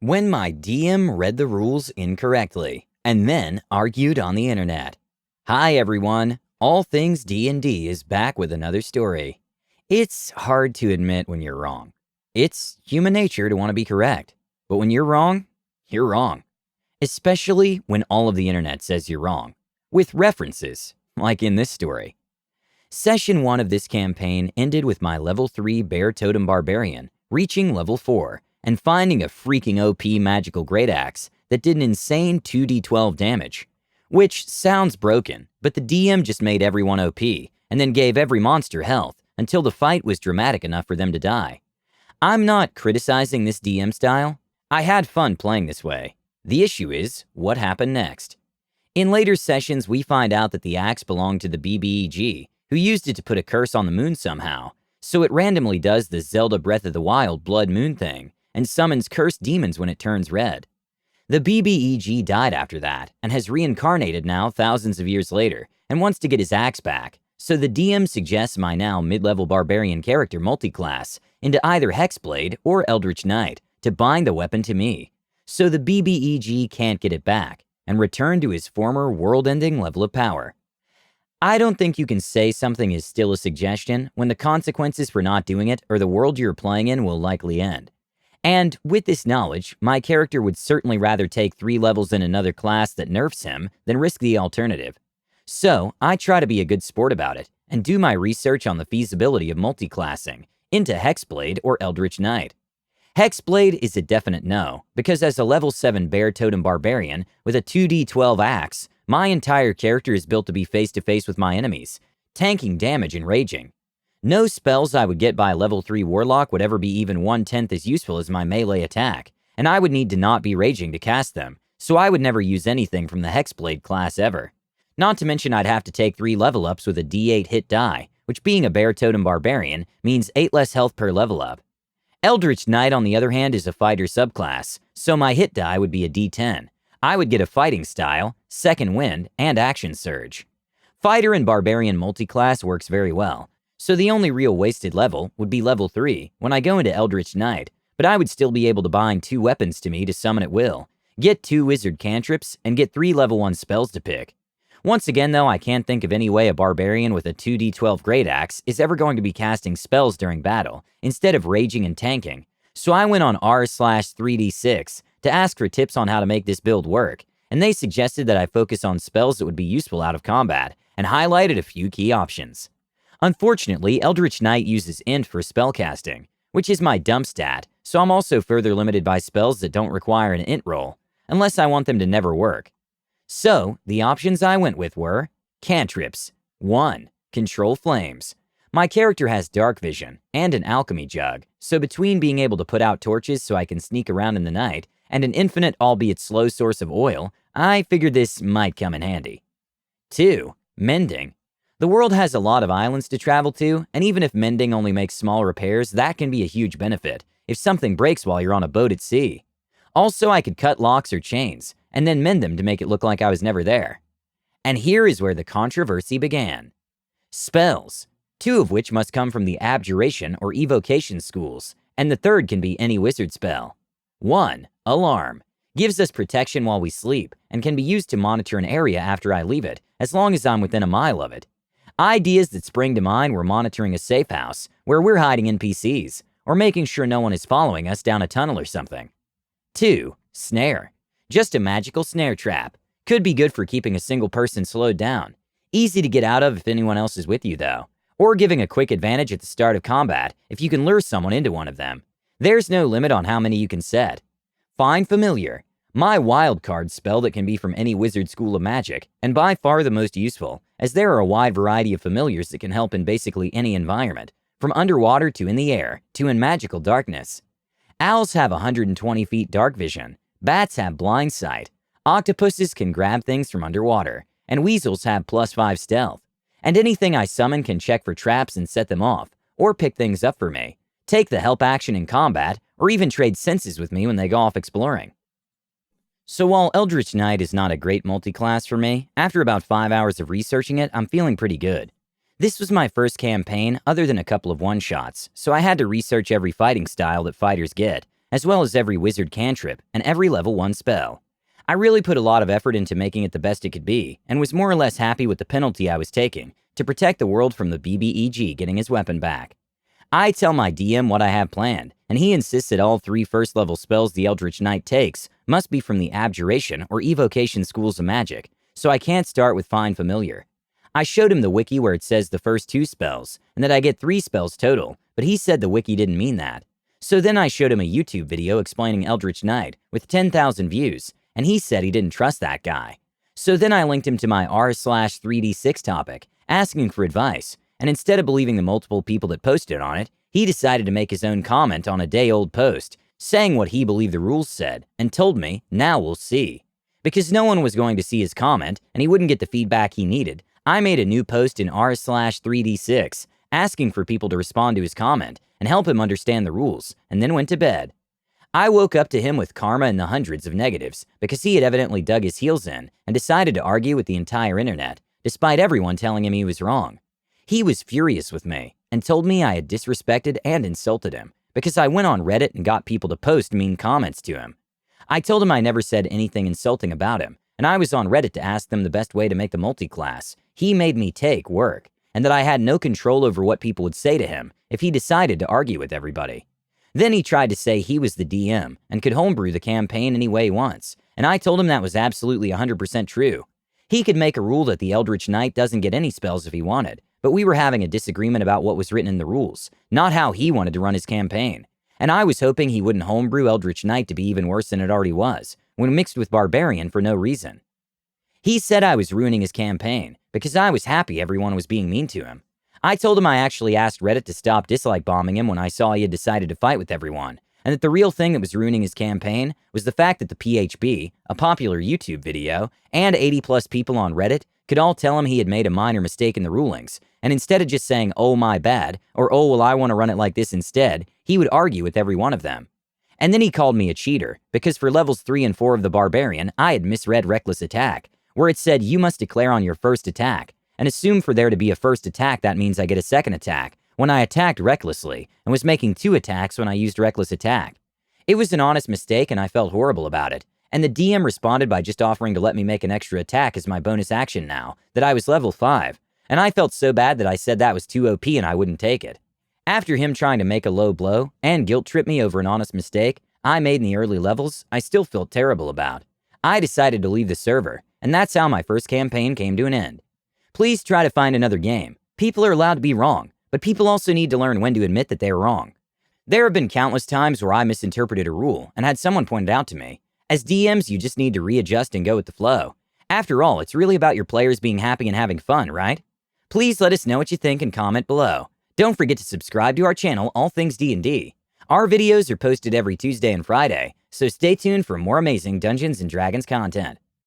When my DM read the rules incorrectly and then argued on the internet. Hi everyone, All Things D&D is back with another story. It's hard to admit when you're wrong. It's human nature to want to be correct. But when you're wrong, you're wrong. Especially when all of the internet says you're wrong. With references, like in this story. Session 1 of this campaign ended with my level 3 Bear Totem Barbarian reaching level 4 and finding a freaking OP magical great axe that did an insane 2d12 damage. Which sounds broken, but the DM just made everyone OP and then gave every monster health until the fight was dramatic enough for them to die. I'm not criticizing this DM style. I had fun playing this way. The issue is, what happened next? In later sessions, we find out that the axe belonged to the BBEG, who used it to put a curse on the moon somehow, so it randomly does the Zelda Breath of the Wild Blood Moon thing, and summons cursed demons when it turns red. The BBEG died after that, and has reincarnated now thousands of years later, and wants to get his axe back, so the DM suggests my now mid-level barbarian character multiclass into either Hexblade or Eldritch Knight to bind the weapon to me, so the BBEG can't get it back, and return to his former world-ending level of power. I don't think you can say something is still a suggestion when the consequences for not doing it or the world you're playing in will likely end. And with this knowledge, my character would certainly rather take 3 levels in another class that nerfs him than risk the alternative. So, I try to be a good sport about it and do my research on the feasibility of multiclassing into Hexblade or Eldritch Knight. Hexblade is a definite no, because as a level 7 Bear Totem Barbarian with a 2d12 axe, my entire character is built to be face-to-face with my enemies, tanking damage and raging. No spells I would get by a level 3 Warlock would ever be even 1/10 as useful as my melee attack, and I would need to not be raging to cast them, so I would never use anything from the Hexblade class ever. Not to mention I'd have to take 3 level ups with a d8 hit die, which being a Bear Totem Barbarian means 8 less health per level up. Eldritch Knight on the other hand is a fighter subclass, so my hit die would be a d10. I would get a fighting style, second wind, and action surge. Fighter and Barbarian multiclass works very well, so the only real wasted level would be level 3 when I go into Eldritch Knight, but I would still be able to bind 2 weapons to me to summon at will, get 2 wizard cantrips, and get 3 level 1 spells to pick. Once again though, I can't think of any way a barbarian with a 2d12 great axe is ever going to be casting spells during battle, instead of raging and tanking, so I went on r/3d6 to ask for tips on how to make this build work, and they suggested that I focus on spells that would be useful out of combat, and highlighted a few key options. Unfortunately, Eldritch Knight uses int for spellcasting, which is my dump stat, so I'm also further limited by spells that don't require an int roll, unless I want them to never work. So, the options I went with were cantrips. 1. Control flames. My character has dark vision and an alchemy jug, so between being able to put out torches so I can sneak around in the night and an infinite albeit slow source of oil, I figured this might come in handy. 2. Mending. The world has a lot of islands to travel to, and even if mending only makes small repairs, that can be a huge benefit if something breaks while you're on a boat at sea. Also, I could cut locks or chains, and then mend them to make it look like I was never there. And here is where the controversy began. Spells, 2 of which must come from the abjuration or evocation schools, and the third can be any wizard spell. 1. Alarm. Gives us protection while we sleep, and can be used to monitor an area after I leave it, as long as I'm within a mile of it. Ideas that spring to mind were monitoring a safe house, where we're hiding NPCs, or making sure no one is following us down a tunnel or something. 2. Snare. Just a magical snare trap. Could be good for keeping a single person slowed down. Easy to get out of if anyone else is with you though, or giving a quick advantage at the start of combat if you can lure someone into one of them. There's no limit on how many you can set. Find Familiar. My wild card spell that can be from any wizard school of magic, and by far the most useful, as there are a wide variety of familiars that can help in basically any environment, from underwater to in the air, to in magical darkness. Owls have 120 feet dark vision, bats have blind sight, octopuses can grab things from underwater, and weasels have +5 stealth. And anything I summon can check for traps and set them off, or pick things up for me, take the help action in combat, or even trade senses with me when they go off exploring. So while Eldritch Knight is not a great multiclass for me, after about 5 hours of researching it, I'm feeling pretty good. This was my first campaign other than a couple of one-shots, so I had to research every fighting style that fighters get, as well as every wizard cantrip and every level 1 spell. I really put a lot of effort into making it the best it could be, and was more or less happy with the penalty I was taking to protect the world from the BBEG getting his weapon back. I tell my DM what I have planned, and he insists that all 3 first-level spells the Eldritch Knight takes must be from the Abjuration or Evocation schools of magic, so I can't start with Find Familiar. I showed him the wiki where it says the first 2 spells, and that I get 3 spells total, but he said the wiki didn't mean that. So then I showed him a YouTube video explaining Eldritch Knight with 10,000 views, and he said he didn't trust that guy. So then I linked him to my r/3d6 topic, asking for advice, and instead of believing the multiple people that posted on it, he decided to make his own comment on a day-old post, saying what he believed the rules said, and told me, now we'll see. Because no one was going to see his comment, and he wouldn't get the feedback he needed, I made a new post in r/3d6, asking for people to respond to his comment and help him understand the rules, and then went to bed. I woke up to him with karma in the hundreds of negatives because he had evidently dug his heels in and decided to argue with the entire internet, despite everyone telling him he was wrong. He was furious with me and told me I had disrespected and insulted him because I went on Reddit and got people to post mean comments to him. I told him I never said anything insulting about him, and I was on Reddit to ask them the best way to make the multi-class he made me take work, and that I had no control over what people would say to him if he decided to argue with everybody. Then he tried to say he was the DM and could homebrew the campaign any way he wants, and I told him that was absolutely 100% true. He could make a rule that the Eldritch Knight doesn't get any spells if he wanted, but we were having a disagreement about what was written in the rules, not how he wanted to run his campaign. And I was hoping he wouldn't homebrew Eldritch Knight to be even worse than it already was, when mixed with Barbarian for no reason. He said I was ruining his campaign because I was happy everyone was being mean to him. I told him I actually asked Reddit to stop dislike bombing him when I saw he had decided to fight with everyone, and that the real thing that was ruining his campaign was the fact that the PHB, a popular YouTube video, and 80+ people on Reddit could all tell him he had made a minor mistake in the rulings, and instead of just saying, oh my bad, or oh well I want to run it like this instead, he would argue with every one of them. And then he called me a cheater, because for levels 3 and 4 of the Barbarian, I had misread Reckless Attack, where it said you must declare on your first attack, and assume for there to be a first attack that means I get a second attack, when I attacked recklessly, and was making 2 attacks when I used Reckless Attack. It was an honest mistake and I felt horrible about it, and the DM responded by just offering to let me make an extra attack as my bonus action now, that I was level 5, and I felt so bad that I said that was too OP and I wouldn't take it. After him trying to make a low blow, and guilt trip me over an honest mistake I made in the early levels, I still felt terrible about. I decided to leave the server, and that's how my first campaign came to an end. Please try to find another game. People are allowed to be wrong, but people also need to learn when to admit that they are wrong. There have been countless times where I misinterpreted a rule and had someone point it out to me. As DMs, you just need to readjust and go with the flow. After all, it's really about your players being happy and having fun, right? Please let us know what you think and comment below. Don't forget to subscribe to our channel, All Things D&D. Our videos are posted every Tuesday and Friday, so stay tuned for more amazing Dungeons & Dragons content.